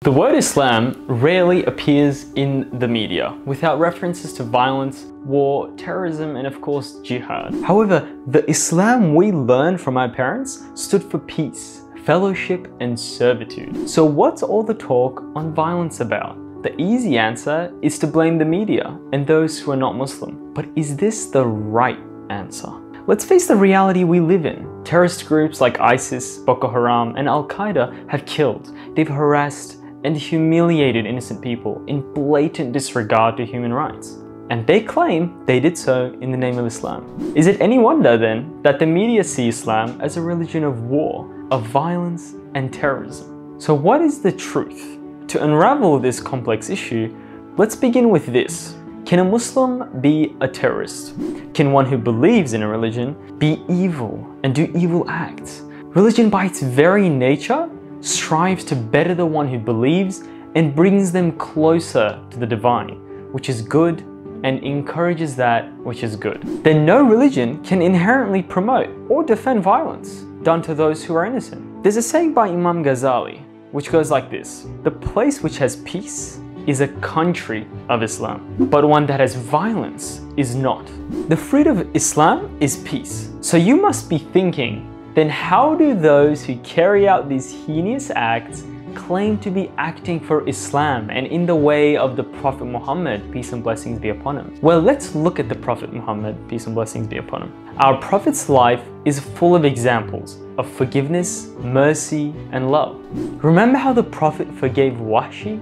The word Islam rarely appears in the media without references to violence, war, terrorism, and of course jihad. However, the Islam we learned from our parents stood for peace, fellowship, and servitude. So what's all the talk on violence about? The easy answer is to blame the media and those who are not Muslim. But is this the right answer? Let's face the reality we live in. Terrorist groups like ISIS, Boko Haram, and Al-Qaeda have killed, they've harassed, and humiliated innocent people in blatant disregard to human rights. And they claim they did so in the name of Islam. Is it any wonder then that the media see Islam as a religion of war, of violence, and terrorism? So what is the truth? To unravel this complex issue, let's begin with this. Can a Muslim be a terrorist? Can one who believes in a religion be evil and do evil acts? Religion by its very nature strives to better the one who believes and brings them closer to the divine, which is good, and encourages that which is good. Then no religion can inherently promote or defend violence done to those who are innocent. There's a saying by Imam Ghazali which goes like this: the place which has peace is a country of Islam, but one that has violence is not. The fruit of Islam is peace. So you must be thinking, then how do those who carry out these heinous acts claim to be acting for Islam and in the way of the Prophet Muhammad, peace and blessings be upon him? Well, let's look at the Prophet Muhammad, peace and blessings be upon him. Our Prophet's life is full of examples of forgiveness, mercy, and love. Remember how the Prophet forgave Wahshi,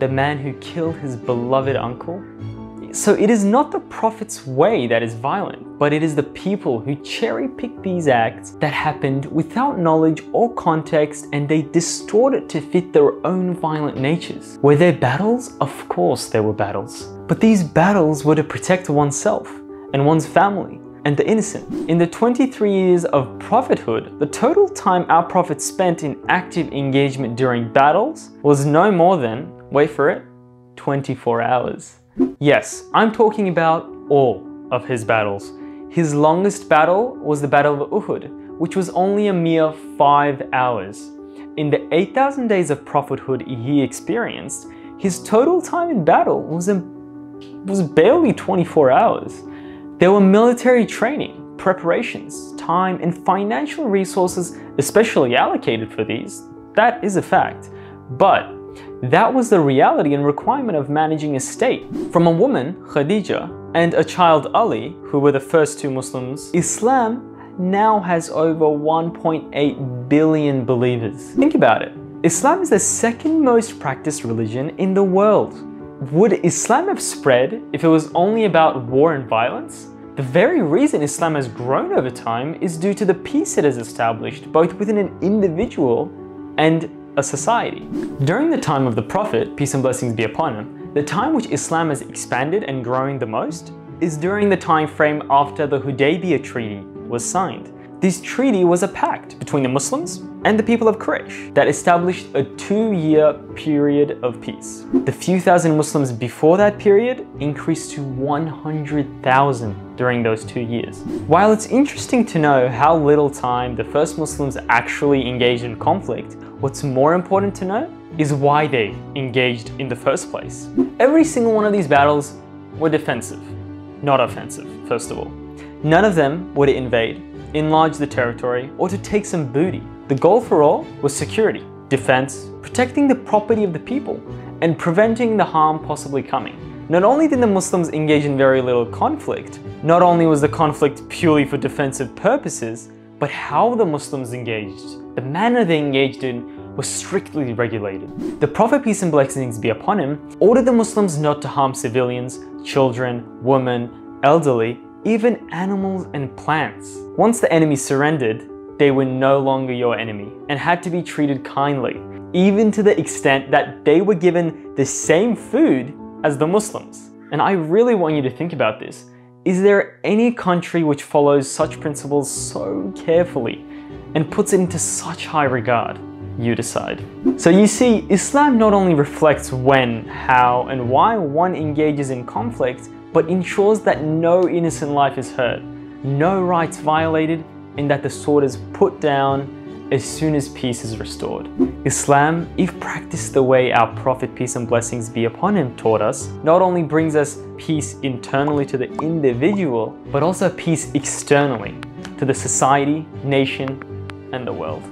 the man who killed his beloved uncle? So it is not the Prophet's way that is violent, but it is the people who cherry-pick these acts that happened without knowledge or context, and they distort it to fit their own violent natures. Were there battles? Of course there were battles. But these battles were to protect oneself and one's family and the innocent. In the 23 years of prophethood, the total time our Prophet spent in active engagement during battles was no more than, wait for it, 24 hours. Yes, I'm talking about all of his battles. His longest battle was the Battle of Uhud, which was only a mere 5 hours. In the 8,000 days of prophethood he experienced, his total time in battle was barely 24 hours. There were military training, preparations, time, and financial resources especially allocated for these. That is a fact. But that was the reality and requirement of managing a state. From a woman, Khadija, and a child, Ali, who were the first two Muslims, Islam now has over 1.8 billion believers. Think about it. Islam is the second most practiced religion in the world. Would Islam have spread if it was only about war and violence? The very reason Islam has grown over time is due to the peace it has established, both within an individual and a society. During the time of the Prophet, peace and blessings be upon him, the time which Islam has expanded and growing the most is during the time frame after the Hudaybiyah Treaty was signed. This treaty was a pact between the Muslims and the people of Quraysh that established a 2-year period of peace. The few thousand Muslims before that period increased to 100,000 during those 2 years. While it's interesting to know how little time the first Muslims actually engaged in conflict, what's more important to know is why they engaged in the first place. Every single one of these battles were defensive, not offensive, first of all. None of them were to invade, enlarge the territory, or to take some booty. The goal for all was security, defense, protecting the property of the people, and preventing the harm possibly coming. Not only did the Muslims engage in very little conflict, not only was the conflict purely for defensive purposes, but how the Muslims engaged, the manner they engaged in, was strictly regulated. The Prophet, peace and blessings be upon him, ordered the Muslims not to harm civilians, children, women, elderly, even animals and plants. Once the enemy surrendered, they were no longer your enemy and had to be treated kindly, even to the extent that they were given the same food as the Muslims. And I really want you to think about this. Is there any country which follows such principles so carefully and puts it into such high regard? You decide. So you see, Islam not only reflects when, how, and why one engages in conflict, but ensures that no innocent life is hurt, no rights violated, and that the sword is put down as soon as peace is restored. Islam, if practiced the way our Prophet, peace and blessings be upon him, taught us, not only brings us peace internally to the individual, but also peace externally to the society, nation, and the world.